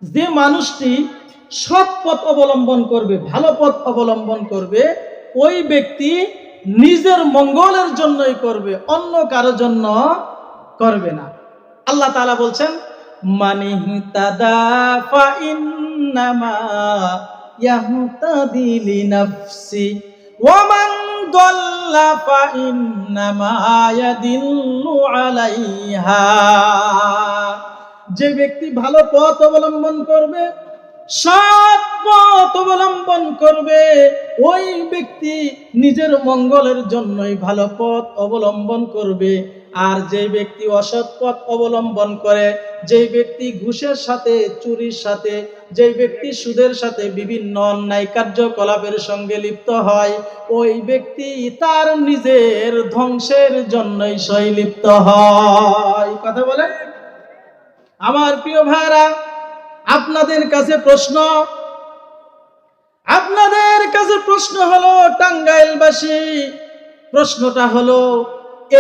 যে মানুষটি সৎ পথ অবলম্বন করবে, ভালো পথ অবলম্বন করবে, ওই ব্যক্তি নিজের মঙ্গলের জন্যই করবে, অন্য কারোর জন্য করবে না। আল্লাহ তাআলা বলছেন, মানিহতাদা ফা ইন্নামা ইয়াহতাদি লিনাফসি ওয়া মান দাল্লা ফা ইন্নামা ইয়াদিল্লু আলাইহা। যে ব্যক্তি ভালো পথ অবলম্বন করবে, সৎ পথ অবলম্বন করবে, ওই ব্যক্তি নিজের মঙ্গলের জন্যই ভালো পথ অবলম্বন করবে। আর যে ব্যক্তি অসৎ পথ অবলম্বন করে, যে ব্যক্তি ঘুষের সাথে, চুরির সাথে, যে ব্যক্তি সুদের সাথে, বিভিন্ন অন্যায় কার্যকলাপের সঙ্গে লিপ্ত হয়, ওই ব্যক্তি তার নিজের ধ্বংসের জন্যই সই লিপ্ত হয়। কথা বলে আমার প্রিয় ভাইরা, আপনাদের কাছে প্রশ্ন হলো, টাঙ্গাইলবাসী, প্রশ্নটা হলো,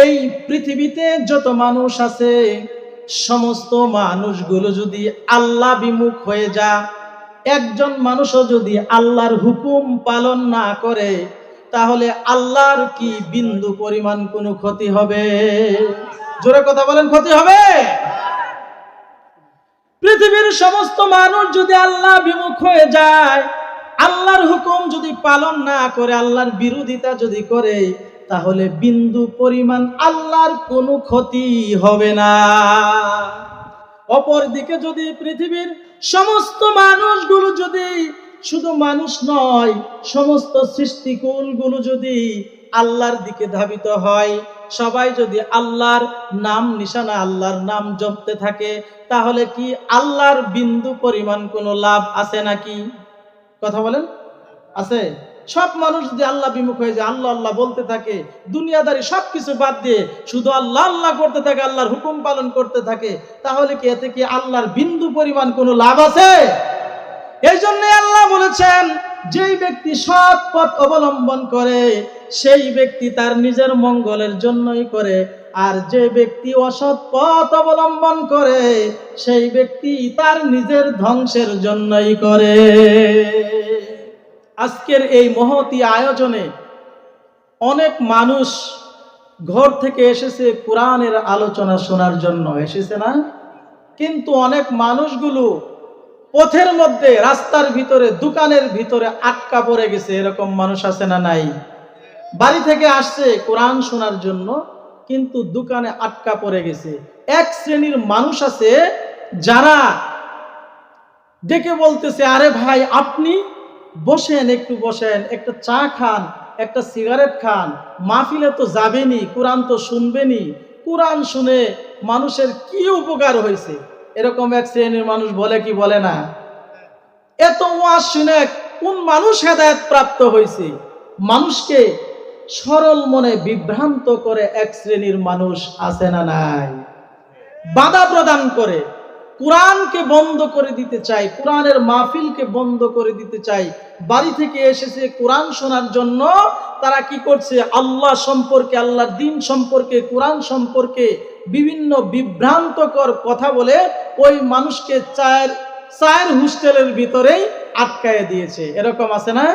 এই পৃথিবীতে যত মানুষ আছে, সমস্ত মানুষগুলো যদি আল্লাহ বিমুখ হয়ে যায়, একজন মানুষও যদি আল্লাহর হুকুম পালন না করে, তাহলে আল্লাহর কি বিন্দু পরিমাণ কোনো ক্ষতি হবে? জোরে কথা বলেন, ক্ষতি হবে? পৃথিবীর সমস্ত মানুষ যদি আল্লাহ বিমুখ হয়ে যায়, আল্লাহর হুকুম যদি পালন না করে, আল্লাহর বিরোধিতা যদি করে, তাহলে বিন্দু পরিমাণ আল্লাহর কোনো ক্ষতি হবে না। অপরদিকে যদি পৃথিবীর সমস্ত মানুষগুলো যদি, শুধু মানুষ নয়, সমস্ত সৃষ্টিকুলগুলো যদি আল্লাহর দিকে ধাবিত হয়, সবাই যদি আল্লাহর নাম নিশানা, আল্লাহর নাম জপতে থাকে, তাহলে কি আল্লাহর বিন্দু পরিমাণ কোনো লাভ আছে নাকি? কথা বলেন, আছে? সব মানুষ যদি আল্লাহ বিমুখ হয়ে যায়, আল্লাহ আল্লাহ বলতে থাকে, দুনিয়াদারি সবকিছু বাদ দিয়ে শুধু আল্লাহ আল্লাহ করতে থাকে, আল্লাহর হুকুম পালন করতে থাকে, তাহলে কি এতে কি আল্লাহর বিন্দু পরিমাণ কোনো লাভ আছে? এই জন্য আল্লাহ বলেছেন, যেই ব্যক্তি সৎ পথ অবলম্বন করে, সেই ব্যক্তি তার নিজের মঙ্গলের জন্যই করে, আর যে ব্যক্তি অসৎ পথ অবলম্বন করে, সেই ব্যক্তি তার নিজের ধ্বংসের জন্যই করে। আজকের এই মহতী আয়োজনে অনেক মানুষ ঘর থেকে এসেছে কোরআনের আলোচনা শোনার জন্য, এসেছে না? কিন্তু অনেক মানুষগুলো পথের মধ্যে, রাস্তার ভিতরে, দোকানের ভিতরে আটকা পড়ে গেছে। এরকম মানুষ আছে না নাই? বাড়ি থেকে আসছে কোরআন শোনার জন্য, কিন্তু দোকানে আটকা পড়ে গেছে। এক শ্রেণীর মানুষ আছে যারা ডেকে বলতেছে, আরে ভাই আপনি বসেন, একটু বসেন, একটা চা খান, একটা সিগারেট খান, মাহফিলে তো যাবেনি, কোরআন তো শুনবেনি, কোরআন শুনে মানুষের কি উপকার হয়েছে? এরকম এক শ্রেণীর মানুষ বলে কি বলে না? এত ওয়াজ শুনে কোন মানুষ হেদায়েত প্রাপ্ত হয়েছে? মানুষকে সরল মনে বিভ্রান্ত করে এক শ্রেণীর মানুষ আছে না নাই? বাধা প্রদান করে, কোরআনকে বন্ধ করে দিতে চাই, কোরআনের মাহফিলকে বন্ধ করে দিতে চাই। বাড়ি থেকে এসেছে কোরআন শোনার জন্য, তারা কি করছে? আল্লাহ সম্পর্কে, আল্লাহর দ্বীন সম্পর্কে, কোরআন সম্পর্কে বিভিন্ন বিভ্রান্তকর কথা বলে ওই মানুষকে চায়ের হোস্টেলের ভিতরেই আটকায় দিয়েছে। এরকম আছে না?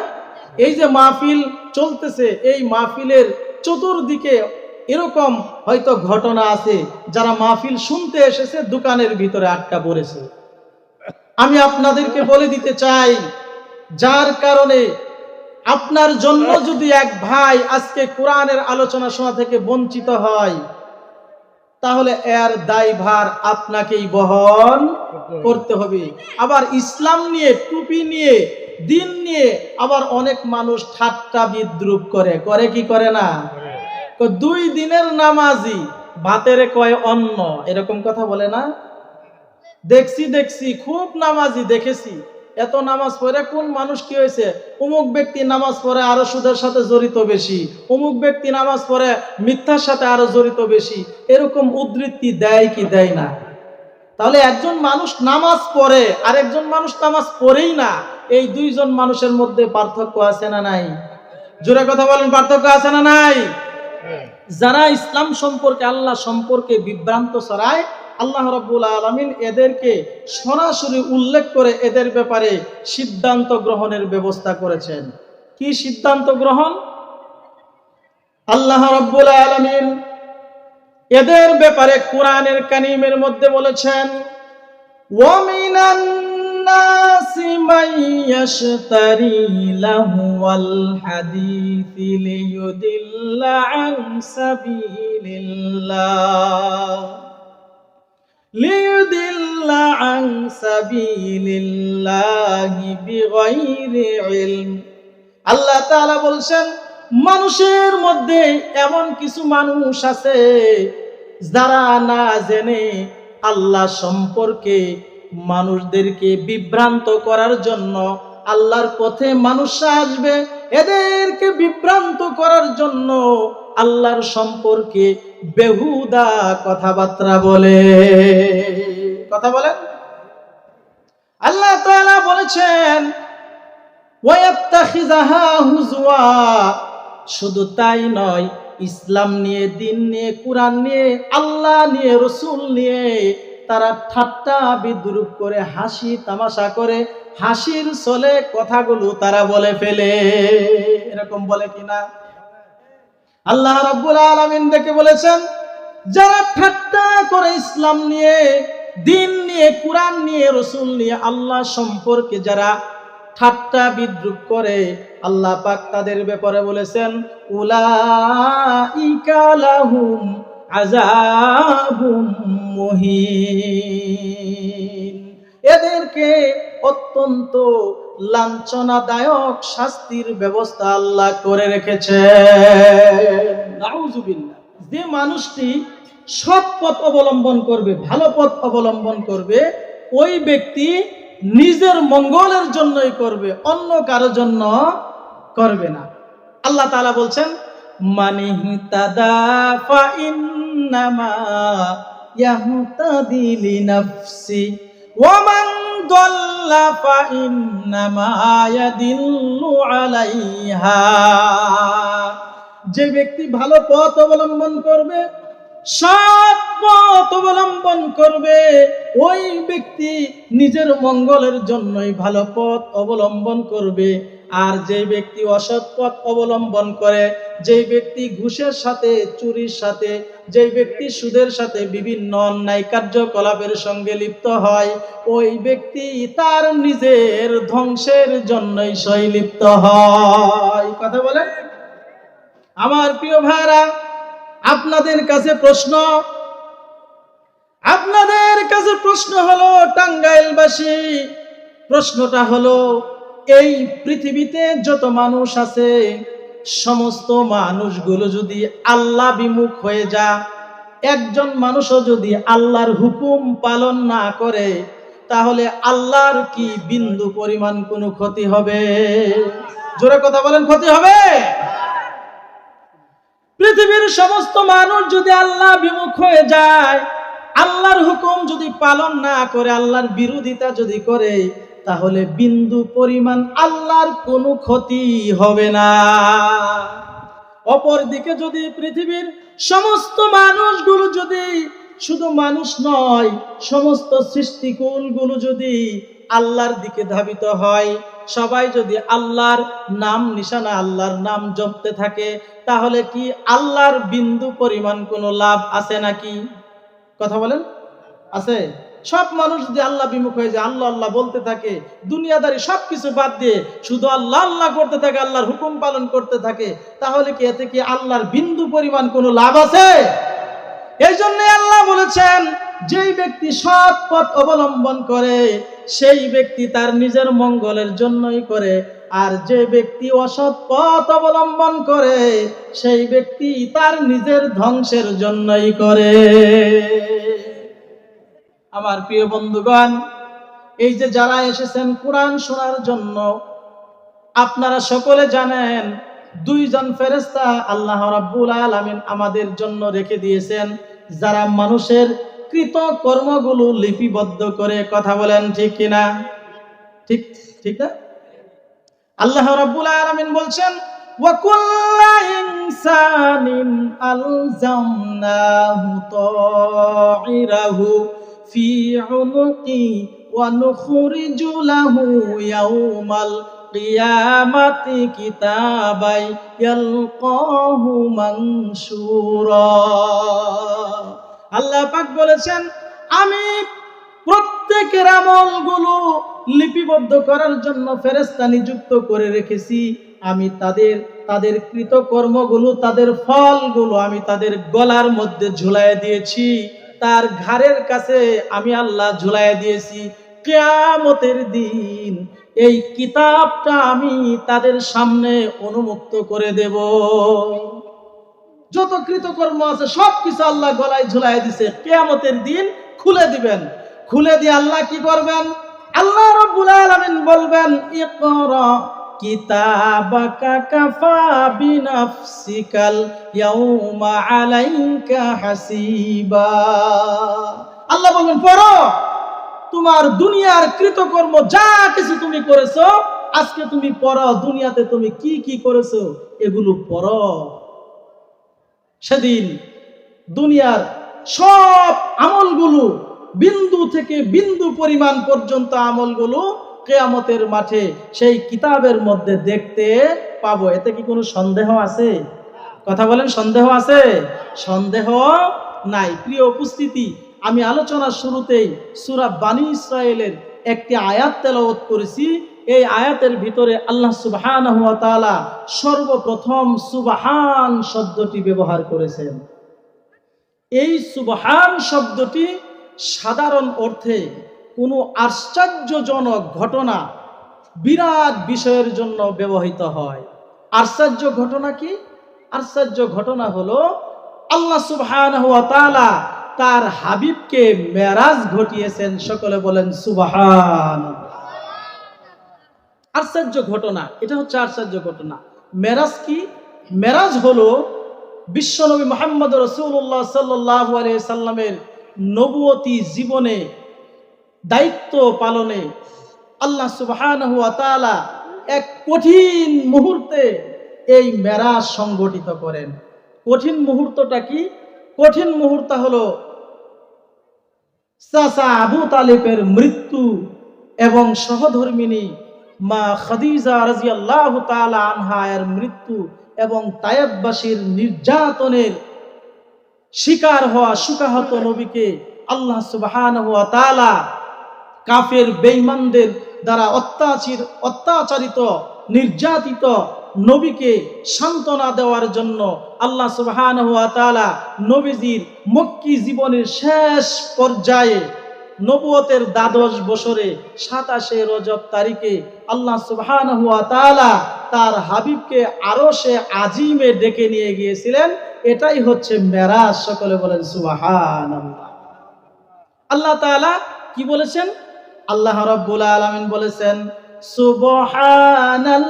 এই যে মাহফিল চলতেছে, এই মাহফিলের চতুর্দিকে এরকম হয়তো ঘটনা আছে, যারা মাহফিল শুনতে এসেছে দোকানের ভিতরে আটকা পড়েছে। আমি আপনাদেরকে বলে দিতে চাই, যার কারণে আপনার জন্য যদি এক ভাই আজকে কোরআনের আলোচনা শোনা থেকে বঞ্চিত হয়, তাহলে এর দায়ভার আপনাকেই বহন করতে হবে। আবার ইসলাম নিয়ে, টুপি নিয়ে, দিন নিয়ে আবার অনেক মানুষ ঠাট্টা বিদ্রুপ করে কি করে না? 2 দিনের নামাজি ভাতের কয় অন্ন, এরকম কথা বলে না? দেখছি খুব নামাজি দেখেছি, এত নামাজ পড়ে কোন মানুষ কি হয়েছে? অমুক ব্যক্তি নামাজ পড়ে আরো সুদের সাথে জড়িত বেশি, অমুক ব্যক্তি নামাজ পড়ে মিথ্যার সাথে আরো জড়িত বেশি, এরকম উদ্ধৃতি দেয় কি দেয় না? তাহলে একজন মানুষ নামাজ পড়ে আর একজন মানুষ নামাজ পড়েই না, এই দুইজন মানুষের মধ্যে পার্থক্য আছে না নাই? জোরে কথা বলেন, পার্থক্য আছে না নাই? যারা ইসলাম সম্পর্কে, আল্লাহ সম্পর্কে বিভ্রান্ত ছড়ায়, আল্লাহ রাব্বুল আলামিন এদেরকে সরাসরি উল্লেখ করে এদের ব্যাপারে সিদ্ধান্ত গ্রহণের ব্যবস্থা করেছেন। কি সিদ্ধান্ত গ্রহণ? আল্লাহ রাব্বুল আলামিন এদের ব্যাপারে কোরআনের কারিমের মধ্যে বলেছেন, وَمِنَ النَّاسِ مَن يَشْتَرِي لَهْوَ الْحَدِيثِ لِيُضِلَّ عَن سَبِيلِ اللَّهِ بِغَيْرِ عِلْمٍ। আল্লাহ তাআলা বলছেন, মানুষের মধ্যে এমন কিছু মানুষ আছে যারা না জেনে আল্লাহ সম্পর্কে মানুষদেরকে বিভ্রান্ত করার জন্য আল্লাহর পথে মানুষ আসবে, এদেরকে বিভ্রান্ত করার জন্য আল্লাহর সম্পর্কে বেহুদা কথাবার্তা বলে। কথা বলেন। আল্লাহ তাআলা বলেছেন, ওয়ায়াত্তাখিযাহা হুজওয়া। শুধু তাই নয়, ইসলাম নিয়ে, দিন নিয়ে, কোরআন নিয়ে, আল্লাহ নিয়ে, রসুল নিয়ে তারা ঠাট্টা বিদ্রুপ করে, হাসি তামাশা করে, হাসির ছলে কথাগুলো তারা বলে ফেলে। এরকম বলে কিনা? আল্লাহ রাব্বুল আলামিন ডেকে বলেছেন, যারা ঠাট্টা করে ইসলাম নিয়ে, দিন নিয়ে, কোরআন নিয়ে, রসুল নিয়ে, আল্লাহ সম্পর্কে যারা ঠাট্টা বিদ্রুপ করে, আল্লাহ পাক তাদের ব্যাপারে বলেছেন, উলাইকা লাহুম আযাবুম মুহিন। এদেরকে অত্যন্ত লাঞ্ছনাদায়ক শাস্তির ব্যবস্থা আল্লাহ করে রেখেছে। নাউযুবিল্লাহ। যে মানুষটি সৎ পথ অবলম্বন করবে, ভালো পথ অবলম্বন করবে, ওই ব্যক্তি নিজের মঙ্গলের জন্যই করবে, অন্য কারোর জন্য করবে না। আল্লাহ তাআলা বলছেন, মানিহতাদা ফা ইন্নামা ইয়াহতাদি লিনাফসি ওয়া মান দাল্লা ফা ইন্নামা ইয়াদিল্লু আলাইহা। যে ব্যক্তি ভালো পথ অবলম্বন করবে, সৎ পথ অবলম্বন করবে, ওই ব্যক্তি নিজের মঙ্গলের জন্যই ভালো পথ অবলম্বন করবে। আর যে ব্যক্তি অসৎ পথ অবলম্বন করে, যে ব্যক্তি ঘুষের সাথে, চুরির সাথে, যে ব্যক্তি সুদের সাথে, বিভিন্ন অন্যায় কার্যকলাপের সঙ্গে লিপ্ত হয়, ওই ব্যক্তি তার নিজের ধ্বংসের জন্যই সই লিপ্ত হয়। কথা বলে। আমার প্রিয় ভাইরা, আপনাদের কাছে প্রশ্ন হলো, টাঙ্গাইলবাসী, প্রশ্নটা হলো, এই পৃথিবীতে যত মানুষ আছে, সমস্ত মানুষগুলো যদি আল্লাহ বিমুখ হয়ে যায়, একজন মানুষও যদি আল্লাহর হুকুম পালন না করে, তাহলে আল্লাহর কি বিন্দু পরিমাণ কোনো ক্ষতি হবে? জোরে কথা বলেন, ক্ষতি হবে? পৃথিবীর সমস্ত মানুষ যদি আল্লাহ বিমুখ হয়ে যায়, আল্লাহর হুকুম যদি পালন না করে, আল্লাহর বিরোধিতা যদি করে, তাহলে বিন্দু পরিমাণ আল্লাহর কোনো ক্ষতি হবে না। অপরদিকে যদি পৃথিবীর সমস্ত মানুষগুলো যদি, শুধু মানুষ নয়, সমস্ত সৃষ্টিকুলগুলো যদি আল্লাহর দিকে ধাবিত হয়, সবাই যদি আল্লাহর নাম নিশানা, আল্লাহর নাম জপতে থাকে, তাহলে কি আল্লাহর বিন্দু পরিমাণ কোনো লাভ আছে নাকি? কথা বলেন, আছে? সব মানুষ যদি আল্লাহ বিমুখ হয়ে যায়, আল্লাহ আল্লাহ বলতে থাকে, দুনিয়াদারি সবকিছু বাদ দিয়ে শুধু আল্লাহ আল্লাহ করতে থাকে, আল্লাহর হুকুম পালন করতে থাকে, তাহলে কি এতে কি আল্লাহর বিন্দু পরিমাণ কোনো লাভ আছে? এই জন্য আল্লাহ বলেছেন, যেই ব্যক্তি সৎ পথ অবলম্বন করে, সেই ব্যক্তি তার নিজের মঙ্গলের জন্যই করে, আর যে ব্যক্তি অসৎ পথ অবলম্বন করে, সেই ব্যক্তি তার নিজের ধ্বংসের জন্যই করে। আমার প্রিয় বন্ধুগণ, এই যে যারা এসেছেন কোরআন শোনার জন্য, আপনারা সকলে জানেন, দুইজন ফেরেশতা আল্লাহ রাব্বুল আলামিন আমাদের জন্য রেখে দিয়েছেন, যারা মানুষের কৃত কর্মগুলো লিপিবদ্ধ করে। কথা বলেন ঠিক কিনা? ঠিক ঠিক না? আল্লাহ রাব্বুল আলামিন বলছেন, ওয়া কুল্লা ইনসানিন আলজামনাহু তাইরাহু ফি উনুকি ওয়া নুখরিজু লাহু ইয়াউমাল কিয়ামাতি কিতাবাই ইয়ালকাহু মানশুরা। আল্লাহ পাক বলেছেন, আমি প্রত্যেকের আমলগুলো লিপিবদ্ধ করার জন্য ফেরেশতা নিযুক্ত করে রেখেছি। আমি তাদের কৃতকর্মগুলো, তাদের ফলগুলো আমি তাদের গলার মধ্যে ঝুলাইয়া দিয়েছি, তার ঘাড়ের কাছে আমি আল্লাহ ঝুলাইয়া দিয়েছি। কিয়ামতের দিন এই কিতাবটা আমি তাদের সামনে উন্মুক্ত করে দেব। যত কৃতকর্ম আছে সবকিছু আল্লাহ গলায় ঝুলাইয়া দিছে, কিয়ামতের দিন খুলে দিবেন। খুলে দিয়ে আল্লাহ কি করবেন? আল্লাহ রাব্বুল আলামিন বলবেন, ইকরা কিতাবাকা কাফা বিনাফসিকাল ইয়াউমা আলাইকা হাসিবা। আল্লাহ বলবেন, পড়ো, তোমার দুনিয়ার কৃতকর্ম যা কিছু তুমি করেছো আজকে তুমি পড়ো, দুনিয়াতে তুমি কি কি করেছো এগুলো পড়ো। সেদিন দুনিয়ার সব আমলগুলো বিন্দু থেকে বিন্দু পরিমাণ পর্যন্ত আমলগুলো কিয়ামতের মাঠে সেই কিতাবের মধ্যে দেখতে পাবো। এতে কি কোনো সন্দেহ আছে? কথা বলেন, সন্দেহ আছে? সন্দেহ নাই। প্রিয় উপস্থিতি, আমি আলোচনার শুরুতেই সূরা বানী ইসরাইলের একটি আয়াত তেলাওয়াত করেছি। এই আয়াতের ভিতরে আল্লাহ সুবহানাহু ওয়া তাআলা সর্বপ্রথম সুবহান শব্দটি ব্যবহার করেছেন। এই সুবহান শব্দটি সাধারণ অর্থে কোনো আশ্চর্যজনক ঘটনা, বিরাট বিষয়ের জন্য ব্যবহৃত হয়। আশ্চর্য ঘটনা কি? আশ্চর্য ঘটনা হলো আল্লাহ সুবহানাহু ওয়া তাআলা তার হাবিবকে মেরাজ ঘটিয়েছেন। সকলে বলেন সুবহানাল্লাহ। আশ্চর্য ঘটনা, এটা হচ্ছে আশ্চর্য ঘটনা। মেরাজ কি? মেরাজ হলো বিশ্বনবী মুহাম্মদ রাসূলুল্লাহ সাল্লাল্লাহু আলাইহি সাল্লামের নবুয়তি জীবনে দায়িত্ব পালনে আল্লাহ সুবহানাহু ওয়া তাআলা এক কঠিন মুহূর্তে এই মেরাজ সংগঠিত করেন। কঠিন মুহূর্তটা কি? কঠিন মুহূর্ত হলো চাচা আবু তালিবের মৃত্যু এবং সহধর্মিনী মা খাদিজা রাদিয়াল্লাহু তাআলা আনহা এর মৃত্যু এবং তায়েববাসীর নির্যাতনের শিকার হওয়া সুকাহত নবীকে আল্লাহ সুবহানাহু ওয়া তাআলা কাফের বেঈমানদের দ্বারা অত্যাচারিত নির্যাতিত নবীকে সান্ত্বনা দেওয়ার জন্য আল্লাহ সুবহানাহু ওয়া তাআলা নবীজির মক্কি জীবনের শেষ পর্যায়ে নবুয়তের 12 বছরে 27 রজব তারিখে আল্লাহ সুবহানাহু ওয়া তাআলা তার হাবিবকে আরশে আজিমে ডেকে নিয়ে গিয়েছিলেন। এটাই হচ্ছে মেরাজ। সকলে বলেন সুবহানাল্লাহ। আল্লাহ তাআলা কি বলেছেন? আল্লাহ রাব্বুল আলামিন বলেছেন, সুবহানাল্লাযী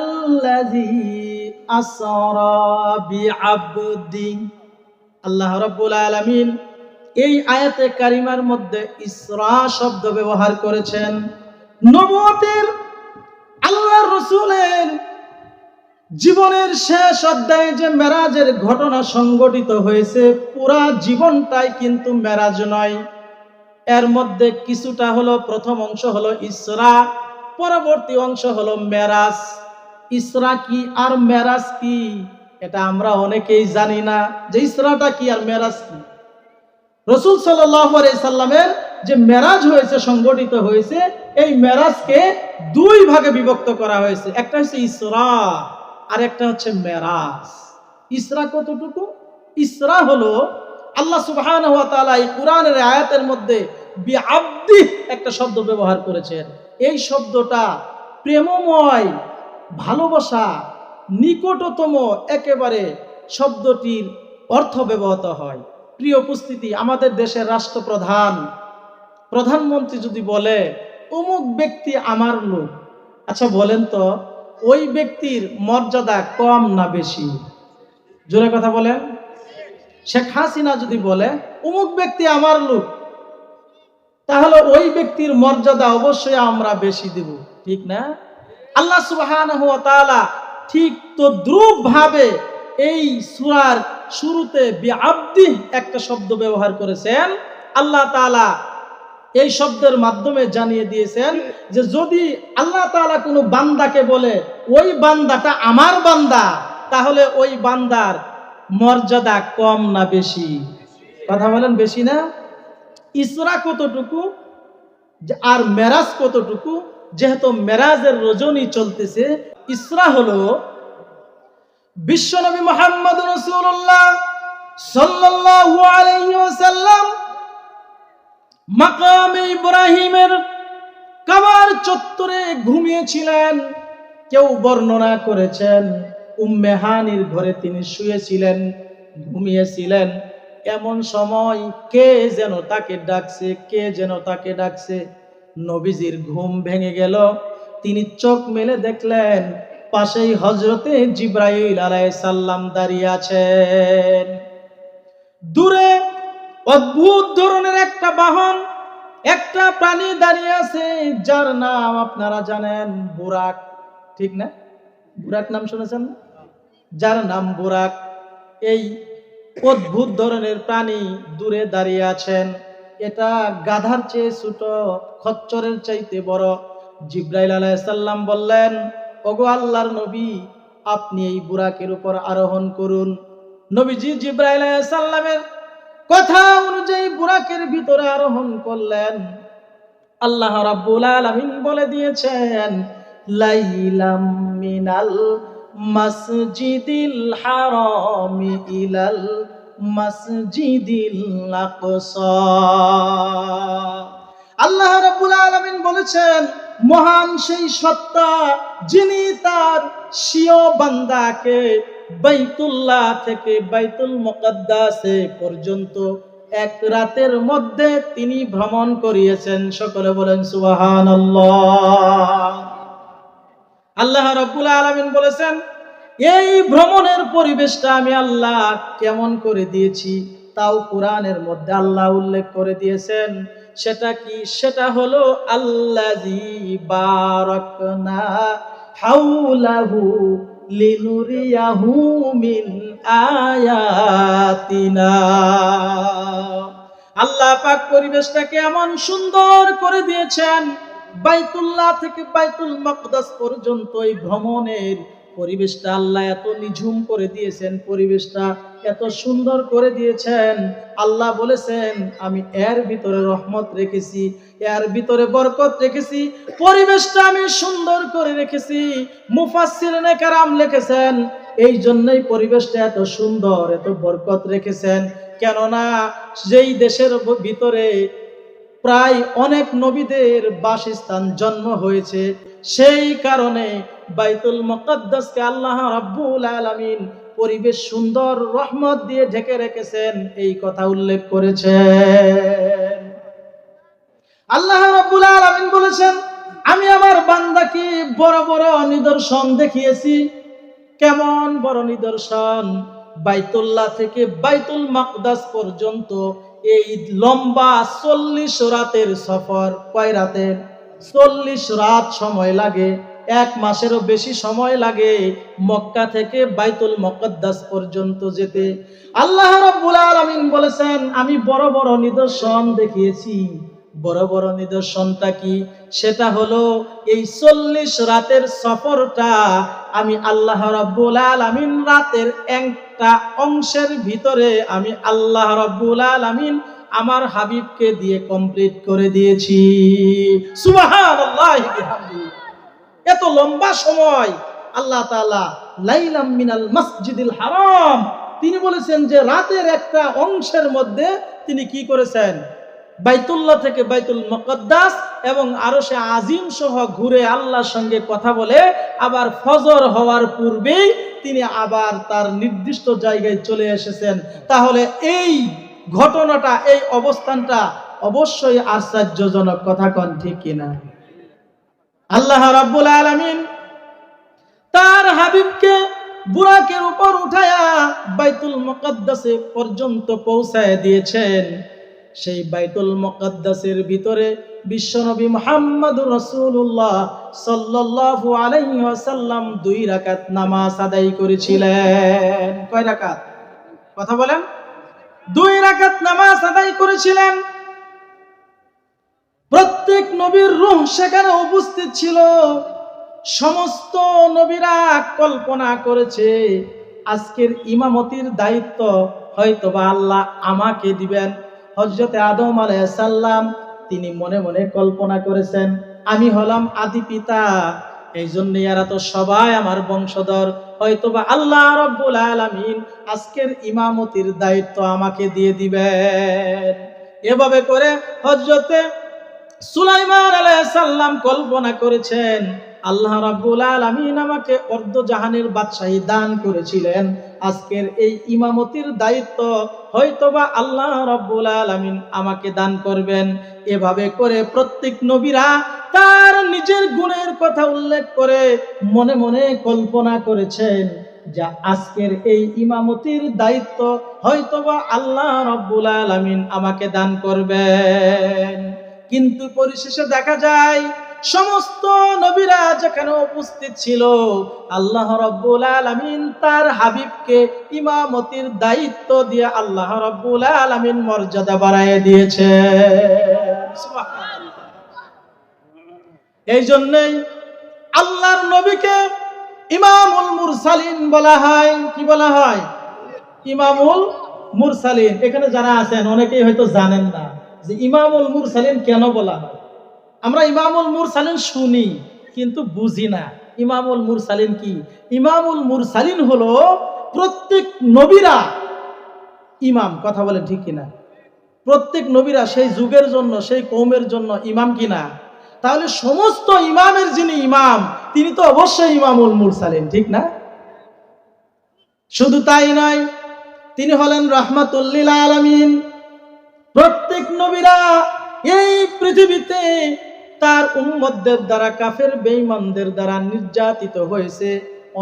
আসরা বিআবদি। আল্লাহ রাব্বুল আলামিন এই আয়াতে কারিমার মধ্যে ইসরা শব্দ ব্যবহার করেছেন। নবুয়তের আল্লাহর রাসূলের জীবনের শেষ অধ্যায়ে যে মেরাজের ঘটনা সংঘটিত হয়েছে, পুরা জীবনটাই কিন্তু মেরাজ নয়। এর মধ্যে কিছুটা হলো, প্রথম অংশ হলো ইসরা, পরবর্তী অংশ হলো মেরাজ। ইসরা কি আর মেরাজ কি এটা আমরা অনেকেই জানি না, যে ইসরাটা কি আর মেরাজ কি। রাসূল সাল্লাল্লাহু আলাইহি সাল্লামের যে মেরাজ হয়েছে, সংগঠিত হয়েছে, এই মেরাজকে দুই ভাগে বিভক্ত করা হয়েছে। একটা হচ্ছে ইসরা আর একটা হচ্ছে মেরাজ। ইসরা কতটুকু? ইসরা হলো আল্লাহ সুবহানাহু ওয়া তাআলা এই কোরআনের আয়াতের মধ্যে বিআবদি একটা শব্দ ব্যবহার করেছেন। এই শব্দটা প্রেমময়, ভালোবাসা, নিকটতম একেবারে শব্দটির অর্থ ব্যবহৃত হয়। প্রিয় উপস্থিতি, আমাদের দেশের রাষ্ট্রপ্রধান, প্রধানমন্ত্রী যদি বলে অমুক ব্যক্তি আমার লোক, আচ্ছা বলেন তো ওই ব্যক্তির মর্যাদা কম না বেশি? জোরে কথা বলেন। শেখ হাসিনা যদি বলে অমুক ব্যক্তি আমার লোক, তাহলে ওই ব্যক্তির মর্যাদা অবশ্যই আমরা বেশি দেব, ঠিক না? আল্লাহ সুবহানাহু ওয়া তাআলা ঠিক তদ্রূপ ভাবে এই সূরার শুরুতে বিআবদি একটা শব্দ ব্যবহার করেছেন। আল্লাহ তাআলা এই শব্দের মাধ্যমে জানিয়ে দিয়েছেন যে যদি আল্লাহ তাআলা কোনো বান্দাকে বলে ওই বান্দাটা আমার বান্দা, তাহলে ওই বান্দার মর্যাদা কম না বেশি? কথা বলেন, বেশি না? ইসরা কতটুকু আর মেরাজ কতটুকু? যেহেতু মেরাজের রজনী চলতেছে, ইসরা হলো বিশ্বনবী মুহাম্মদ রাসূলুল্লাহ সাল্লাল্লাহু আলাইহি ওয়াসাল্লাম মাকামে ইব্রাহিমের কাবার চত্বরে ঘুমিয়েছিলেন। কেউ বর্ণনা করেছেন উম্মে হানির ঘরে তিনি শুয়েছিলেন, ঘুমিয়েছিলেন। এমন সময় কে যেন তাকে ডাকছে। নবীজির ঘুম ভেঙে গেল। তিনি চোখ মেলে দেখলেন পাশেই হযরতে জিবরাইল আলাইহিস সালাম দাঁড়িয়ে আছেন। দূরে অদ্ভুত ধরনের একটা বাহন, একটা প্রাণী দাঁড়িয়ে আছে, যার নাম আপনারা জানেন বুরাক, ঠিক না? বুরাক নাম শুনেছেন না? যার নাম বুরাক। এই অদ্ভুত ধরনের প্রাণী দূরে দাঁড়িয়ে আছেন। এটা গাধার চেয়ে ছোট, খচ্চরের চাইতে বড়। জিবরাইল আলাইহিস সালাম বললেন, ওগো আল্লাহর নবী, আপনি এই বুরাকের উপর আরোহণ করুন। নবীজি জিবরাইল আলাইহিস সালামের কথা অনুযায়ী বুরাকের ভিতরে আরোহণ করলেন। আল্লাহ রাব্বুল আলামিন বলে দিয়েছেন, লাইলাম মিনাল মাসজিদিল হারামি ইলাল মাসজিদিল আকসা। আল্লাহ রাব্বুল আলামিন বলেছেন, মহান সেই সত্তা যিনি তার স্বীয় বান্দাকে বাইতুল্লাহ থেকে বাইতুল মুকাদ্দাসে পর্যন্ত এক রাতের মধ্যে তিনি ভ্রমণ করিয়েছেন। সকলে বলেন সুবহানাল্লাহ। আল্লাহ রাব্বুল আলামিন বলেছেন, এই ভ্রমণের পরিবেশটা আমি আল্লাহ কেমন করে দিয়েছি তাও কোরআনের মধ্যে আল্লাহ উল্লেখ করে দিয়েছেন। সেটা কি? সেটা হলো আল্লাযী বারাকনা হাওলাহু লিনুরিয়াহু মিন আয়াতিনা। আল্লাহ পাক পরিবেশটাকে এমন সুন্দর করে দিয়েছেন, বাইতুল্লাহ থেকে বাইতুল মাকদাস পর্যন্ত এই ভ্রমণের পরিবেশটা আল্লাহ এত নিঝুম করে দিয়েছেন, পরিবেশটা এত সুন্দর করে দিয়েছেন। আল্লাহ বলেছেন, আমি এর ভিতরে রহমত রেখেছি, এর ভিতরে বরকত রেখেছি, পরিবেশটা আমি সুন্দর করে রেখেছি। মুফাসসিরিনে কেরাম লিখেছেন, এই জন্যই পরিবেশটা এত সুন্দর, এত বরকত রেখেছেন। কেননা যেই দেশের ভিতরে প্রায় অনেক নবীদের বাসস্থান জন্ম হয়েছে, সেই কারণে বাইতুল মুকাদ্দাসকে আল্লাহ রাব্বুল আলামিন পরিবেশ সুন্দর রহমত দিয়ে ঢেকে রেখেছেন, এই কথা উল্লেখ করেছেন। আল্লাহ রাব্বুল আলামিন বলেছেন, আমি আমার বান্দাকে বড় বড় নিদর্শন দেখিয়েছি। কেমন বড় নিদর্শন? বাইতুল্লাহ থেকে বাইতুল মাকদাস পর্যন্ত এই লম্বা 40 রাতের সফর। কয় রাতের? 40 রাত সময় লাগে, 1 মাসেরও বেশি সময় লাগে মক্কা থেকে বাইতুল মুকাদ্দাস পর্যন্ত যেতে। আল্লাহ রাব্বুল আলামিন বলেছেন, আমি বড় বড় নিদর্শন দেখিয়েছি। বড় বড় নিদর্শনটা কি? সেটা হলো এই 40 রাতের সফরটা আমি আল্লাহ রাব্বুল আলামিন রাতের একটা অংশের ভিতরে আমি আল্লাহ রাব্বুল আলামিন আমার হাবিবকে দিয়ে কমপ্লিট করে দিয়েছি। সুবহানাল্লাহি বিহামদিহি। এত লম্বা সময় আল্লাহ তাআলা লাইলাম মিনাল মাসজিদিল হারাম, তিনি বলেছেন যে রাতের একটা অংশের মধ্যে তিনি কি করেছেন? বাইতুল্লাহ থেকে বাইতুল মুকাদ্দাস এবং আরশে আজিম সহ ঘুরে আল্লাহর সঙ্গে কথা বলে আবার ফজর হওয়ার পূর্বেই তিনি আবার তার নির্দিষ্ট জায়গায় চলে এসেছেন। তাহলে এই ঘটনাটা, এই অবস্থানটা অবশ্যই আশ্চর্যজনক। কথা কোন ঠিক কিনা? আল্লাহ রাব্বুল আলামিন তার হাবিবকে বুরাকের উপর উঠায়া বাইতুল মুকাদ্দাসে পর্যন্ত পৌঁছায় দিয়েছেন। সেই বাইতুল মুকাদ্দাসের ভিতরে বিশ্বনবী মুহাম্মদুর রাসূলুল্লাহ সাল্লাল্লাহু আলাইহি ওয়াসাল্লাম 2 রাকাত নামাজ আদায় করেছিলেন। কয় রাকাত? কথা বলেন। 2 রাকাত নামাজ আদায় করেছিলেন। প্রত্যেক নবীর রূহ সেখানে উপস্থিত ছিল। সমস্ত নবীরা কল্পনা করেছে আজকের ইমামতির দায়িত্ব হয়তোবা আল্লাহ আমাকে দিবেন। হযরতে আদম আলাইহিস সালাম তিনি মনে মনে কল্পনা করেছেন আমি হলাম আদি পিতা, এই জন্য এরা তো সবাই আমার বংশধর, হয়তোবা আল্লাহ রাব্বুল আলামিন আজকের ইমামতির দায়িত্ব আমাকে দিয়ে দিবেন। এভাবে করে হযরতে সুলাইমান আলাইহিস সালাম কল্পনা করেছেন আল্লাহ রাব্বুল আলামিন আমাকে অর্ধজাহানের বাদশাহী দান করেছিলেন, আজকের এই ইমামতির দায়িত্ব হয়তোবা আল্লাহ রাব্বুল আলামিন আমাকে দান করবেন। এভাবে করে প্রত্যেক নবীরা তার নিজের গুণের কথা উল্লেখ করে মনে মনে কল্পনা করেছেন যে আজকের এই ইমামতির দায়িত্ব হয়তোবা আল্লাহ রাব্বুল আলামিন আমাকে দান করবেন। কিন্তু পরিশেষে দেখা যায় সমস্ত নবীরা যেখানে উপস্থিত ছিল আল্লাহ রাব্বুল আলামিন তার হাবিবকে ইমামতির দায়িত্ব দিয়ে আল্লাহ রাব্বুল আলামিন মর্যাদা বাড়ায় দিয়েছে। সুবহানাল্লাহ। এই জন্যই আল্লাহর নবীকে ইমামুল মুরসালিন বলা হয়। কি বলা হয়? ইমামুল মুরসালিন। এখানে যারা আছেন অনেকেই হয়তো জানেন না যে ইমামুল মুরসালিন কেন বলা হয়। আমরা ইমামুল মুরসালিন শুনি কিন্তু বুঝি না ইমামুল মুরসালিন কি। ইমামুল মুরসালিন হলো প্রত্যেক নবীরা ইমাম। কথা বলে ঠিক কিনা? প্রত্যেক নবীরা সেই যুগের জন্য সেই কওমের জন্য ইমাম কিনা? তাহলে সমস্ত ইমামের যিনি ইমাম তিনি তো অবশ্যই ইমামুল মুরসালিন, ঠিক না? শুধু তাই নয়, তিনি হলেন রাহমাতুল লিল আলামিন। প্রত্যেক নবীরা এই পৃথিবীতে তার উম্মতদের দ্বারা কাফের বেঈমানদের দ্বারা নির্যাতিত হয়েছে।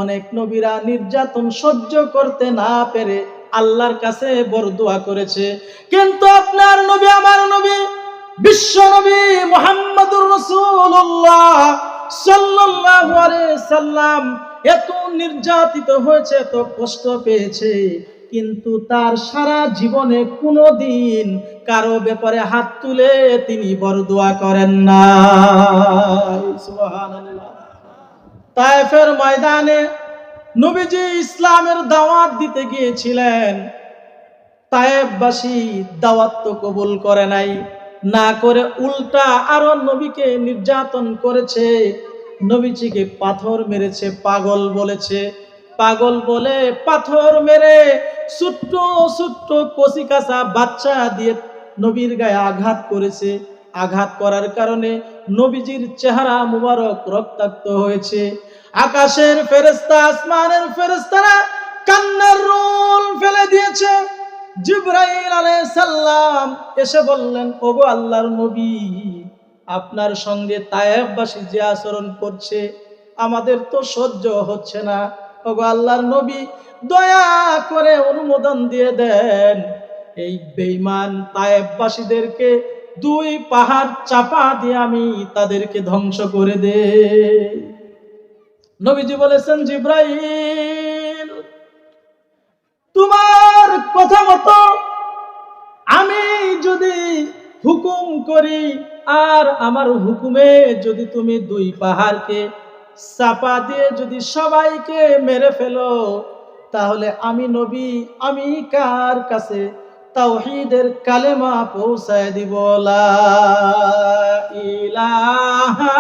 অনেক নবীরা নির্যাতন সহ্য করতে না পেরে আল্লাহর কাছে বরদোয়া করেছে, কিন্তু আপনার নবী আমার নবী বিশ্ব নবী মুহাম্মদুর রাসূলুল্লাহ সাল্লাল্লাহু আলাইহি সাল্লাম এত নির্যাতিত হয়েছে, এত কষ্ট পেয়েছে, কিন্তু তার সারা জীবনে কোনোদিন কারো ব্যাপারে হাত তুলে তিনি বরদোয়া করেন না। সুবহানাল্লাহ। তায়েফের ময়দানে নবীজি ইসলামের দাওয়াত দিতে গিয়েছিলেন। তায়েফবাসী দাওয়াত তো কবুল করে নাই, না করে উল্টা আরো নবীকে নির্যাতন করেছে। নবীজিকে পাথর মেরেছে, পাগল বলেছে, পাগল বলে পাথর মেরে ছোট্ট ছোট্ট কচি কাঁচা বাচ্চা দিয়ে নবীর গায়ে আঘাত করেছে। আঘাত করার কারণে নবীজির চেহারা মুবারক রক্তাক্ত হয়েছে। আকাশের ফেরেশতা আসমানের ফেরেশতারা কান্নার রোল ফেলে দিয়েছে। জিবরাইল আলাইহিস সালাম এসে বললেন, ওগো আল্লাহর নবী, আপনার সঙ্গে তায়েফবাসী যে আচরণ করছে আমাদের তো সহ্য হচ্ছে না। ওগো আল্লাহর নবী, দয়া করে অনুমোদন দিয়ে দেন এই বেঈমান তায়েফবাসীদেরকে দুই পাহাড় চাপা দিয়ে আমি তাদেরকে ধ্বংস করে দেই। নবীজি বলেছেন, জিবরাইল, তোমার কথা মতো আমি যদি হুকুম করি আর আমার হুকুমে যদি তুমি দুই পাহাড়কে চাপা দিয়ে যদি সবাইকে মেরে ফেলো, তাহলে আমি নবী আমি কার কাছে তাওহীদের কালেমা পৌঁছায় দিব। লা ইলাহা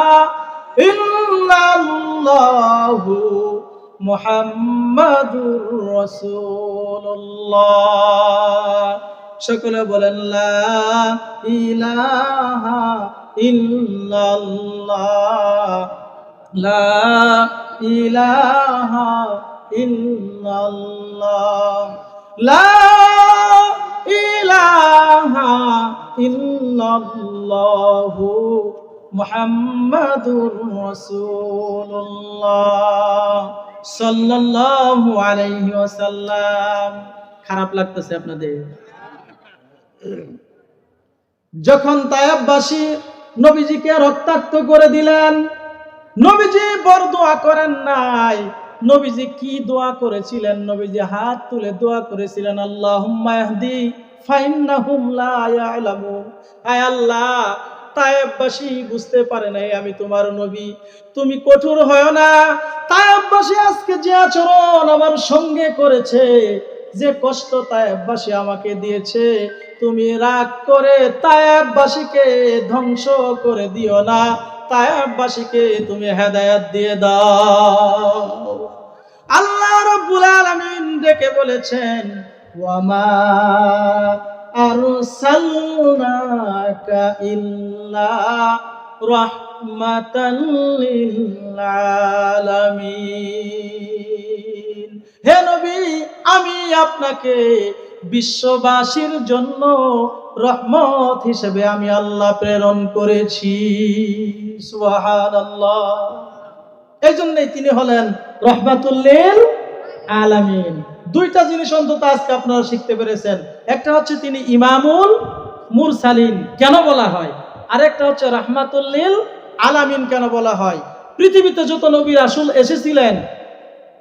ইল্লাল্লাহু মুহাম্মাদুর রাসূলুল্লাহ। সকলে বলেন, লা ইলাহা ইল্লাল্লাহ, লা ইলাহা ইল্লাল্লাহ, লা ইলাহা ইল্লাল্লাহু মুহাম্মাদুর রাসূলুল্লাহ সাল্লাল্লাহু আলাইহি ওয়াসাল্লাম। খারাপ লাগতেছে আপনাদের? যখন তায়েফবাসী নবীজিকে রক্তাক্ত করে দিলেন, নবীজি বরদোয়া করেন নাই। নবীজি কি দোয়া করেছিলেন? নবীজি হাত তুলে দোয়া করেছিলেন, আল্লাহুম্মা ইহদি ফাইন্নাহুম লা ইয়ালামুন। আয় আল্লাহ, তায়েববাসী বুঝতে পারে নাই আমি তোমার নবী, তুমি কঠোর হয় না। তায়েববাসী আজকে যে আচরণ আমার সঙ্গে করেছে, যে কষ্ট তায়েববাসী আমাকে দিয়েছে, তুমি রাগ করে তায়েববাসীকে ধ্বংস করে দিও না, তায়েববাসীকে তুমি হেদায়েত দিয়ে দাও। আল্লাহ রাব্বুল আলামিন ডেকে বলেছেন, ওয়ামা আরসালনাকা ইল্লা রাহমাতাল লিল আলামিন। হে নবী, আমি আপনাকে বিশ্ববাসীর জন্য রহমত হিসেবে আমি আল্লাহ প্রেরণ করেছি। সুবহানাল্লাহ। এই জন্যই তিনি হলেন রহমাতুল লিল আলামিন। দুইটা জিনিস অন্তত আজকে আপনারা শিখতে পেরেছেন। একটা হচ্ছে তিনি ইমামুল মুরসালিন কেন বলা হয়, আর একটা হচ্ছে রহমাতুল লিল আলামিন কেন বলা হয়। পৃথিবীতে যত নবী রাসূল এসেছিলেন,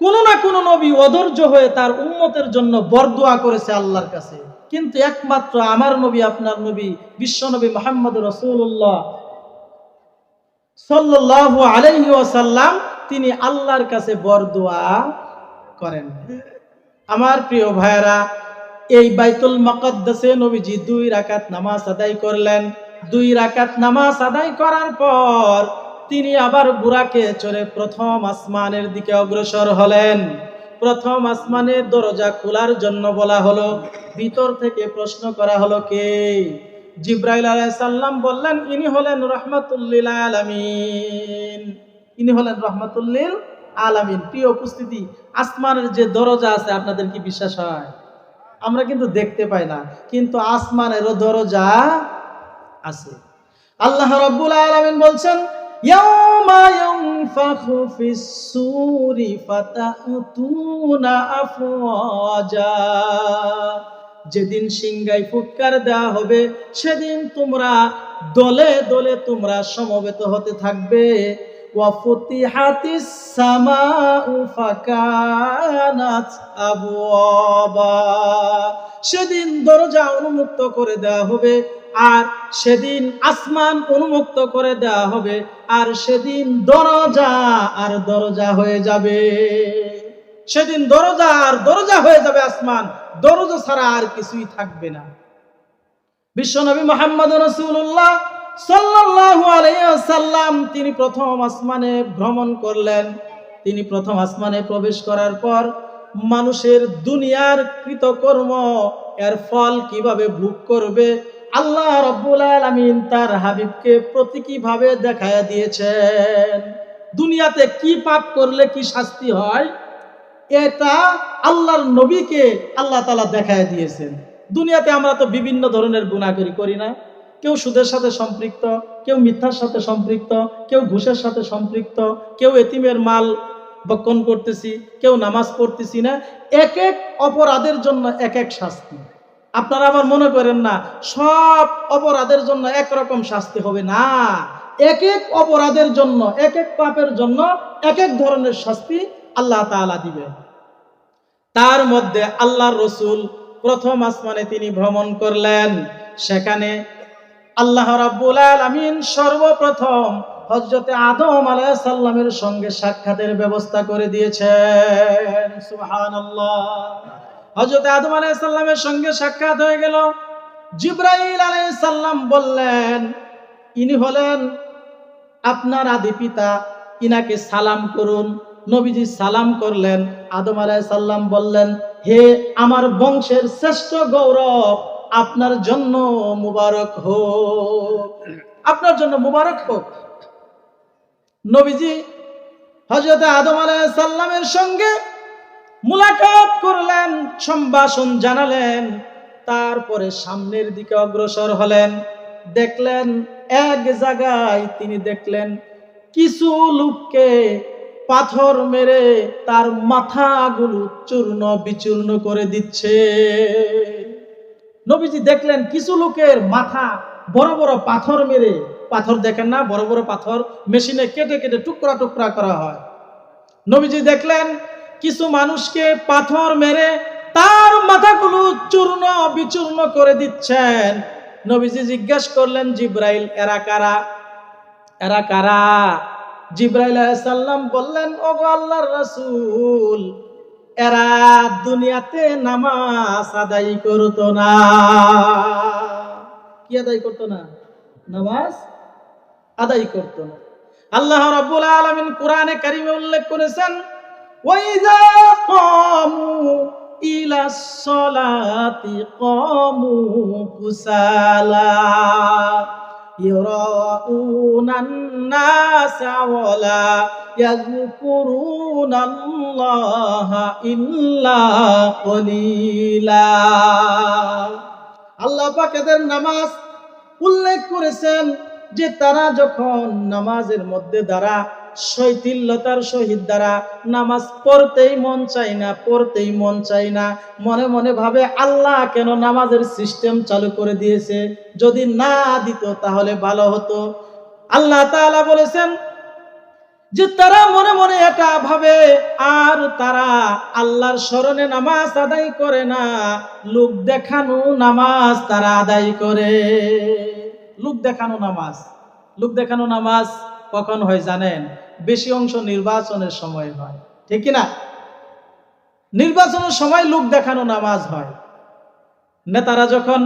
কোন না কোন নবী অধৈর্য হয়ে তার উম্মতের জন্য বরদোয়া করেছে আল্লাহর কাছে, কিন্তু একমাত্র আমার নবী, আপনার নবী, বিশ্ব নবী মুহাম্মদ রাসূলুল্লাহ সাল্লাল্লাহু আলাইহি ওয়াসাল্লাম, তিনি আল্লাহর কাছে বরদোয়া করেন। আমার প্রিয় ভাইরা, এই বাইতুল মুকাদ্দাসে নবীজি 2 রাকাত নামাজ আদায় করলেন। 2 রাকাত নামাজ আদায় করার পর তিনি আবার বুরাকে চড়ে প্রথম আসমানের দিকে অগ্রসর হলেন। প্রথম আসমানের দরজা খোলার জন্য বলা হলো, ভিতর থেকে প্রশ্ন করা হলো কে? জিবরাইল আলাইহিস সালাম বললেন, ইনি হলেন রাহমাতুল লিল আলামিন, ইনি হলেন রাহমাতুল লিল আলামিন। প্রিয় উপস্থিতি, আসমানের যে দরজা আছে আপনাদের কি বিশ্বাস হয়? আমরা কিন্তু দেখতে পাই না, কিন্তু আসমানেরও দরজা আছে। আল্লাহ রাব্বুল আলামিন বলছেন, ইয়াউমা ইউনফাখু ফিস সূরি ফাতাতুনা আফওয়াজা, যেদিন সিংহায় ফুৎকার দেওয়া হবে সেদিন তোমরা দলে দলে তোমরা সমবেত হতে থাকবে। ওয়া ফুতিহাতিস সামাউ ফাকানাত আবওয়াবা, সেদিন দরজা উন্মুক্ত করে দেওয়া হবে, আর সেদিন আসমান উন্মুক্ত করে দেওয়া হবে, আর সেদিন দরজা আর দরজা হয়ে যাবে। সেদিন দরজা আর দরজা হয়ে যাবে, আসমান দরজা ছাড়া আর কিছুই থাকবে না। বিশ্বনবী মুহাম্মদ রাসূলুল্লাহ সাল্লাল্লাহু আলাইহি ওয়াসাল্লাম তিনি প্রথম আসমানে ভ্রমণ করলেন। তিনি প্রথম আসমানে প্রবেশ করার পর মানুষের দুনিয়ার কৃতকর্ম এর ফল কিভাবে ভোগ করবে আল্লাহ রাব্বুল আলামিন তার হাবিবকে প্রতীকীভাবে দেখায়া দিয়েছেন। দুনিয়াতে কি পাপ করলে কি শাস্তি হয়, এটা আল্লাহর নবীকে আল্লাহ তাআলা দেখায়া দিয়েছেন। দুনিয়াতে আমরা তো বিভিন্ন ধরনের গুনাহ করি না? কেউ সুদের সাথে সম্পৃক্ত, কেউ মিথ্যার সাথে সম্পৃক্ত, কেউ ঘুষের সাথে সম্পৃক্ত, কেউ এতিমের মাল বক্ষণ করতেছি, কেউ নামাজ পড়তেছি না। এক এক অপরাধের জন্য এক এক শাস্তি। আপনারা আবার মনে করেন না সব অপরাধের জন্য একরকম শাস্তি হবে, না। এক এক অপরাধের জন্য, এক এক পাপের জন্য এক এক ধরনের শাস্তি আল্লাহ তাআলা দিবেন। তার মধ্যে আল্লাহর রাসূল প্রথম আসমানে তিনি ভ্রমণ করলেন। সেখানে আল্লাহ রাব্বুল আলামিন সর্বপ্রথম হযরত আদম আলাইহিস সালামের সঙ্গে সাক্ষাতের ব্যবস্থা করে দিয়েছেন। সুবহানাল্লাহ। হযরত আদম আলাইহিস সালামের সঙ্গে সাক্ষাৎ হয়ে গেল। জিবরাইল আলাইহিস সালাম বললেন, ইনি হলেন আপনার আদি পিতা, ইনাকে সালাম করুন। নবীজি সালাম করলেন। আদম আলাইহিস সালাম বললেন, হে আমার বংশের শ্রেষ্ঠ গৌরব, আপনার জন্য মুবারক হোক, আপনার জন্য মুবারক হোক। নবীজি হযরত আদম আলাইহিস সালামের সঙ্গে মুলাকাত করলেন, সম্ভাষণ জানালেন। তারপরে সামনের দিকে অগ্রসর হলেন। দেখলেন এক জায়গায় তিনি দেখলেন কিছু লোককে পাথর মেরে তার মাথাগুলো চূর্ণ বিচূর্ণ করে দিচ্ছে। নবীজি দেখলেন কিছু লোকের মাথা বড় বড় পাথর মেরে, পাথর দেখেন না, বড় বড় পাথর মেশিনে কেটে কেটে টুকরা টুকরা করা হয়। নবীজি দেখলেন কিছু মানুষকে পাথর মেরে তার মাথাগুলো চূর্ণ বিচূর্ণ করে দিচ্ছেন। নবীজি জিজ্ঞেস করলেন, জিব্রাইল এরা কারা, এরা কারা? জিব্রাইল আলাইহিস সালাম বললেন, ওগো আল্লাহর রাসূল, এরা দুনিয়াতে নামাজ আদায় করতো না। কি আদায় করতো না? নামাজ আদায় করতো না। আল্লাহ রাব্বুল আলামিন কোরআনে কারিমে উল্লেখ করেছেন, ওয়াইযা কামু ইলাস সালাতি কামু কুসালা ইউরাউনান নাসা ওয়ালা ইয়াযকুরুনাল্লাহা ইল্লা কলিলা। আল্লাহ পাক এদের নামাজ উল্লেখ করেছেন যে তারা যখন নামাজের মধ্যে দ্বারা শৈথিল্যতার সহিত দ্বারা নামাজ পড়তেই মন চায় না, পড়তেই মন চায় না, মনে মনে ভাবে আল্লাহ কেন নামাজের সিস্টেম চালু করে দিয়েছে, যদি না দিত তাহলে ভালো হতো। আল্লাহ তাআলা বলেছেন যে তারা মনে মনে এটা ভাবে, আর তারা আল্লাহর স্মরণে নামাজ আদায় করে না, লোক দেখানো নামাজ তারা আদায় করে। লোক দেখানো নামাজ, লোক দেখানো নামাজ কখন হয় জানেন? বেশি অংশ নির্বাচনের সময় হয়, ঠিক কি না? নির্বাচনের সময় লোক দেখানো নামাজ হয়। নেতারা যখন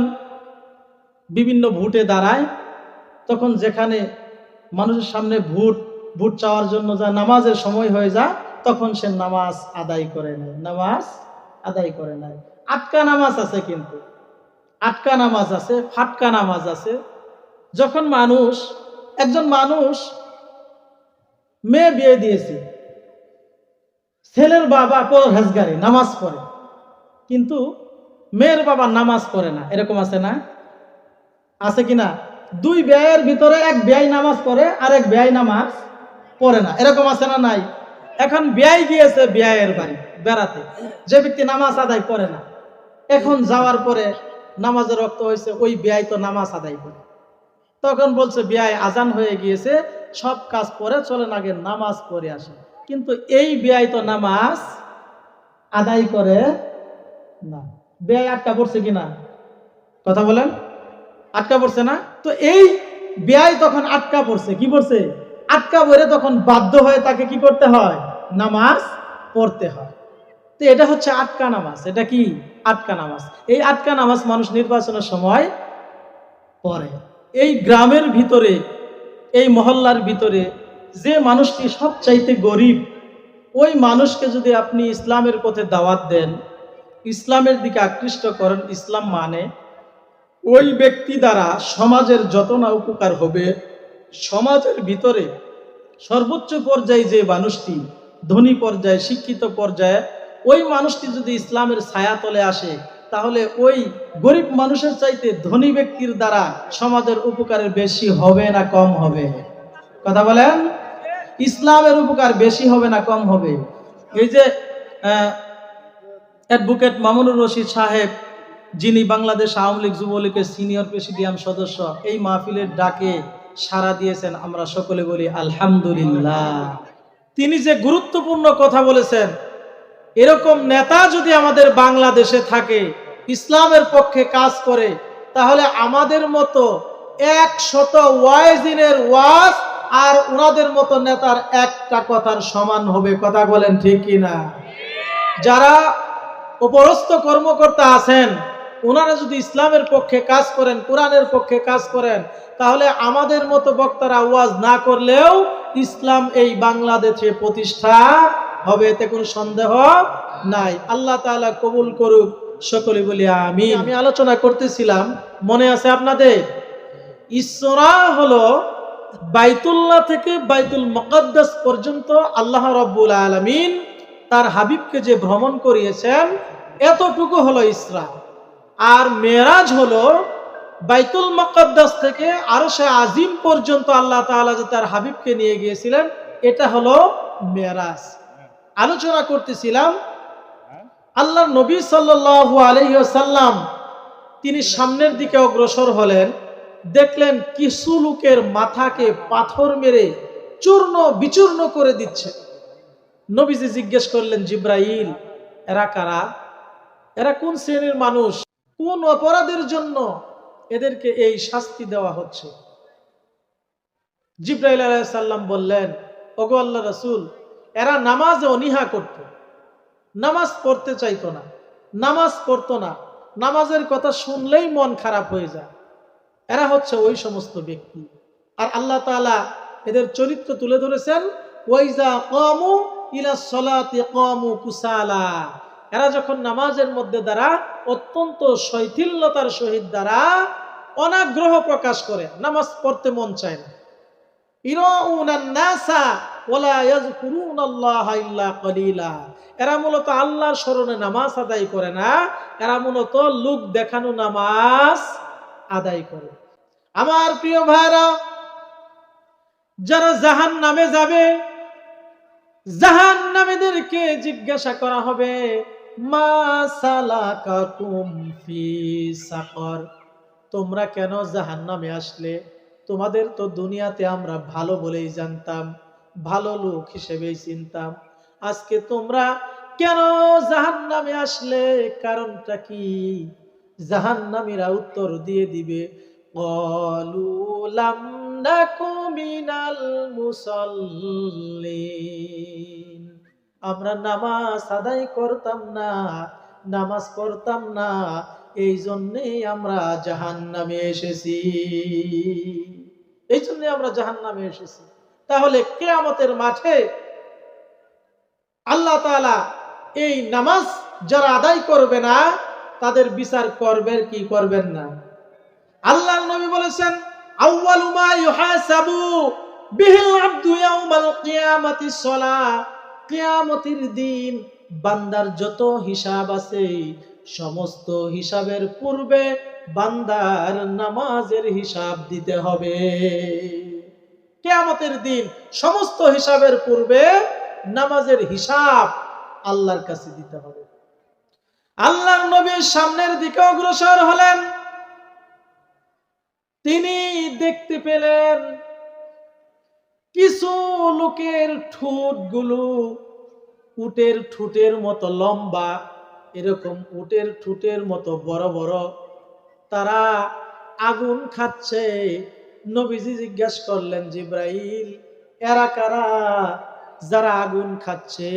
বিভিন্ন ভোটে দাঁড়ায়, তখন যেখানে মানুষের সামনে ভোট চাওয়ার জন্য যা নামাজের সময় হয়ে যায়, তখন সে নামাজ আদায় করে নেয়, নামাজ আদায় করে নেয়। আটকা নামাজ আছে, কিন্তু আটকা নামাজ আছে, ফাটকা নামাজ আছে। যখন একজন মানুষ মেয়ে বিয়ে দিয়েছে, ছেলের বাবা পরহেজগারি নামাজ পড়ে, কিন্তু মেয়ের বাবা নামাজ পড়ে না, এরকম আছে না? আছে কিনা? দুই ব্যয়ের ভিতরে এক ব্যয় নামাজ পড়ে আর এক ব্যয় নামাজ পড়ে না, এরকম আছে না নাই? এখন ব্যয় গিয়েছে ব্যয়ের বাড়ি বেড়াতে, যে ব্যক্তি নামাজ আদায় করে না, এখন যাওয়ার পরে নামাজের রক্ত হয়েছে, ওই ব্যয় তো নামাজ আদায় করে। তখন বলছে ব্যয় আজান হয়ে গিয়েছে, সব কাজ পরে চলেন, আগে নামাজ পড়ে আসে। কিন্তু এই ব্যয় তো নামাজ আদায় করে না। ব্যয় আটকা পড়ছে কিনা? কথা বলেন, আটকা পড়ছে না? তো এই ব্যয় তখন আটকা পড়ছে, কি পড়ছে? আটকা পড়ে তখন বাধ্য হয়ে তাকে কি করতে হয়? নামাজ পড়তে হয়। তো এটা হচ্ছে আটকা নামাজ। এটা কি? আটকা নামাজ। এই আটকা নামাজ মানুষ নির্বাচনের সময় পড়ে। এই গ্রামের ভিতরে, এই মহল্লার ভিতরে যে মানুষটি সবচাইতে গরিব, ওই মানুষকে যদি আপনি ইসলামের পথে দাওয়াত দেন, ইসলামের দিকে আকৃষ্ট করেন, ইসলাম মানে, ওই ব্যক্তি দ্বারা সমাজের যত না উপকার হবে, সমাজের ভিতরে সর্বোচ্চ পর্যায়ে যে মানুষটি, ধনী পর্যায়ে, শিক্ষিত পর্যায়ে, ওই মানুষটি যদি ইসলামের ছায়াতলে আসে, তাহলে ওই গরিব মানুষের চাইতে ধনী ব্যক্তির দ্বারা সমাজের উপকারের বেশি হবে না কম হবে? কথা বলেন, ইসলামের উপকার বেশি হবে না কম হবে? এই যে অ্যাডভোকেট মামুনুর রশিদ সাহেব, যিনি বাংলাদেশ আওয়ামী লীগ যুবলীগের সিনিয়র প্রেসিডিয়াম সদস্য, এই মাহফিলের ডাকে সাড়া দিয়েছেন, আমরা সকলে বলি আলহামদুলিল্লাহ। তিনি যে গুরুত্বপূর্ণ কথা বলেছেন, এরকম নেতা যদি আমাদের বাংলাদেশে থাকে, ইসলামের পক্ষে কাজ করে, তাহলে আমাদের মতো 100 ওয়াইজিনের ওয়াজ আর ওনাদের মতো নেতার একটা কথার সমান হবে। কথা বলেন ঠিক কিনা? যারা উপরস্থ কর্মকর্তা আছেন, ওনারা যদি ইসলামের পক্ষে কাজ করেন, কোরআনের পক্ষে কাজ করেন, তাহলে আমাদের মতো বক্তারা ওয়াজ না করলেও ইসলাম এই বাংলাদেশে প্রতিষ্ঠা হবে, এতে কোনো সন্দেহ নাই। আল্লাহ তাআলা কবুল করুক, সকলে বলি আমিন। আমি আলোচনা করতেছিলাম, মনে আছে আপনাদের? ইসরা হলো বাইতুল্লাহ থেকে বাইতুল মুকাদ্দাস পর্যন্ত আল্লাহ রাব্বুল আলামিন তার হাবিবকে যে ভ্রমণ করিয়েছেন, এতটুকু হলো ইসরা। আর মেরাজ হলো বাইতুল মুকাদ্দাস থেকে আরশে আজিম পর্যন্ত আল্লাহ তাআলা যে তার হাবিবকে নিয়ে গিয়েছিলেন, এটা হলো মেরাজ। আলোচনা করতেছিলাম, আল্লাহর নবী সাল্লাল্লাহু আলাইহি ওয়াসাল্লাম তিনি সামনের দিকে অগ্রসর হলেন, দেখলেন কিছু লোকের মাথাকে পাথর মেরে চূর্ণ বিচূর্ণ করে দিচ্ছে। নবীজি জিজ্ঞেস করলেন, জিব্রাইল, এরা কারা? এরা কোন শ্রেণীর মানুষ? কোন অপরাধের জন্য এদেরকে এই শাস্তি দেওয়া হচ্ছে। জিবরাইল আলাইহিস সালাম বললেন, ওগো আল্লাহ রাসূল, এরা নামাজে অনীহা করত, নামাজ পড়তে চাইতো না, নামাজ পড়তো না, নামাজের কথা শুনলেই মন খারাপ হয়ে যায়। এরা হচ্ছে ওই সমস্ত ব্যক্তি। আর আল্লাহ তাআলা এদের চরিত্র তুলে ধরেছেন, ওয়াইজা কামু ইলাস সালাতি কামু কুসালা। এরা যখন নামাজের মধ্যে দ্বারা অত্যন্ত শৈথিল্যতার সহিত দ্বারা অনাগ্রহ প্রকাশ করে, নামাজ পড়তে মন চায় না। ইরাউনান নাসা ওয়ালা ইয়াযকুরুনাল্লাহা ইল্লা কলিলা। এরা মূলত আল্লাহর স্মরণে নামাজ আদায় করে না, এরা মূলত লোক দেখানো নামাজ আদায় করে। আমার প্রিয় ভাইরা, যারা জাহান্নামে যাবে, জাহান্নামীদেরকে জিজ্ঞাসা করা হবে, মা সালাকাকুম ফি সাকর, তোমরা কেন জাহান্নামে আসলে? তোমাদের তো দুনিয়াতে আমরা ভালো বলেই জানতাম, ভালো লোক হিসেবেই চিনতাম, আজকে তোমরা কেন জাহান্নামে আসলে? কারণটা কি? জাহান্নামীরা উত্তর দিয়ে দিবে, ক্বালু লাম নাকু মিনাল মুসাল্লিন, আমরা নামাজ আদায় করতাম না, নামাজ পড়তাম না, এই জন্যই আমরা জাহান্নামে এসেছি, এই জন্য আমরা জাহান্নামে এসেছি। তাহলে কিয়ামতের মাঠে আল্লাহ তাআলা এই নামাজ যারা আদায় করবে না তাদের বিচার করবেন কি করবেন না? আল্লাহর নবী বলেছেন, আউয়ালু মা ইউহাসাবু বিহিল আবদু ইয়াউমাল কিয়ামাতিস সালাহ, কিয়ামতের দিন বান্দার যত হিসাব আছে সমস্ত হিসাবের পূর্বে বান্দার নামাজের হিসাব দিতে হবে। কিয়ামতের দিন সমস্ত হিসাবের পূর্বে নামাজের হিসাব আল্লাহর কাছে দিতে হবে। আল্লাহর নবী সামনের দিকে অগ্রসর হলেন, তিনি দেখতে পেলেন কিছু লোকের ঠোঁটগুলো উটের ঠোঁটের মতো লম্বা, এরকম উটের ঠোঁটের মতো বড় বড়, তারা আগুন খাচ্ছে। নবীজি জিজ্ঞাসা করলেন, জিব্রাইল, এরা কারা যারা আগুন খাচ্ছে?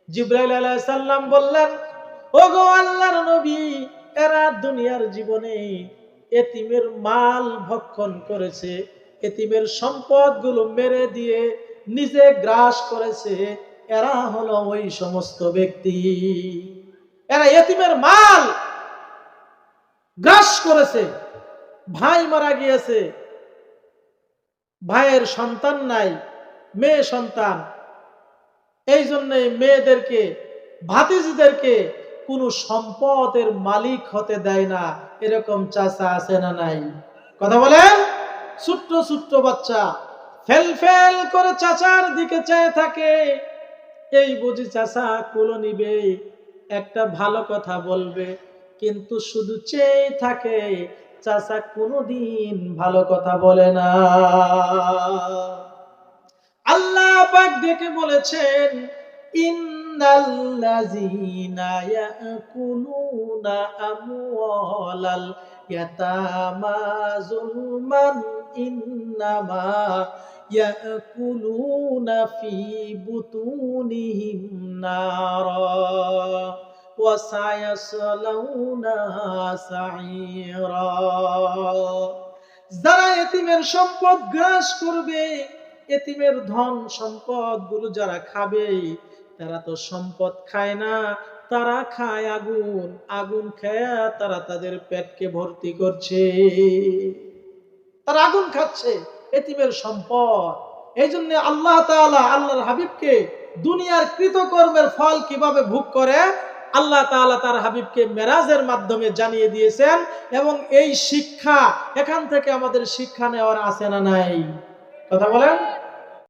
জিব্রাইল আলাইহিস সালাম বললেন, ওগো আল্লাহর নবী, এরা দুনিয়ার জীবনে এতিমের মাল ভক্ষণ করেছে, এতিমের সম্পদগুলো মেরে দিয়ে নিজে গ্রাস করেছে, এরা হলো ওই সমস্ত ব্যক্তি। এরা এতিমের মাল গ্রাস করেছে, ভাই মারা গিয়েছে, ভাইয়ের সন্তান নাই, মেয়ে সন্তান, এই জন্য মেয়েদেরকে, ভাতিজিদেরকে কোন সম্পদের মালিক হতে দেয় না। এরকম চাচা আছে না নাই? কথা বলেন। ছোট্ট ছোট্ট বাচ্চা ফেল ফেল করে চাচার দিকে চেয়ে থাকে, এই বুঝি চাচা কুলো নিবে, একটা ভালো কথা বলবে, কিন্তু শুধু চেয়ে থাকে, চাচা কোনোদিন ভালো কথা বলে না। আল্লাহ পাক ডেকে বলেছেন, ইন্নাল্লাযীনা ইয়াকুলুনা আমওয়ালাল ইয়াতামা যুলমান ইন্নামা ইয়াকুলুনা ফি বুতুনিহিম নারা ওয়া সায়াসলাউনা সাঈরা। যারা এতিমের সম্পদ গ্রাস করবে, এতিমের ধন সম্পদ গুলো যারা খাবে, তারা তো সম্পদ খায় না, তারা খায় আগুন, আগুন খায়া তারা তাদের পেটকে ভর্তি করছে, তারা আগুন খাচ্ছে এতিমের সম্পদ। এই জন্য আল্লাহ তাআলা আল্লাহর হাবিবকে দুনিয়ার কৃতকর্মের ফল কিভাবে ভোগ করে আল্লাহ তাআলা তার হাবিবকে মেরাজের মাধ্যমে জানিয়ে দিয়েছেন। এবং এই শিক্ষা, এখান থেকে আমাদের শিক্ষা নেওয়ার আছে না নাই? কথা বলেন।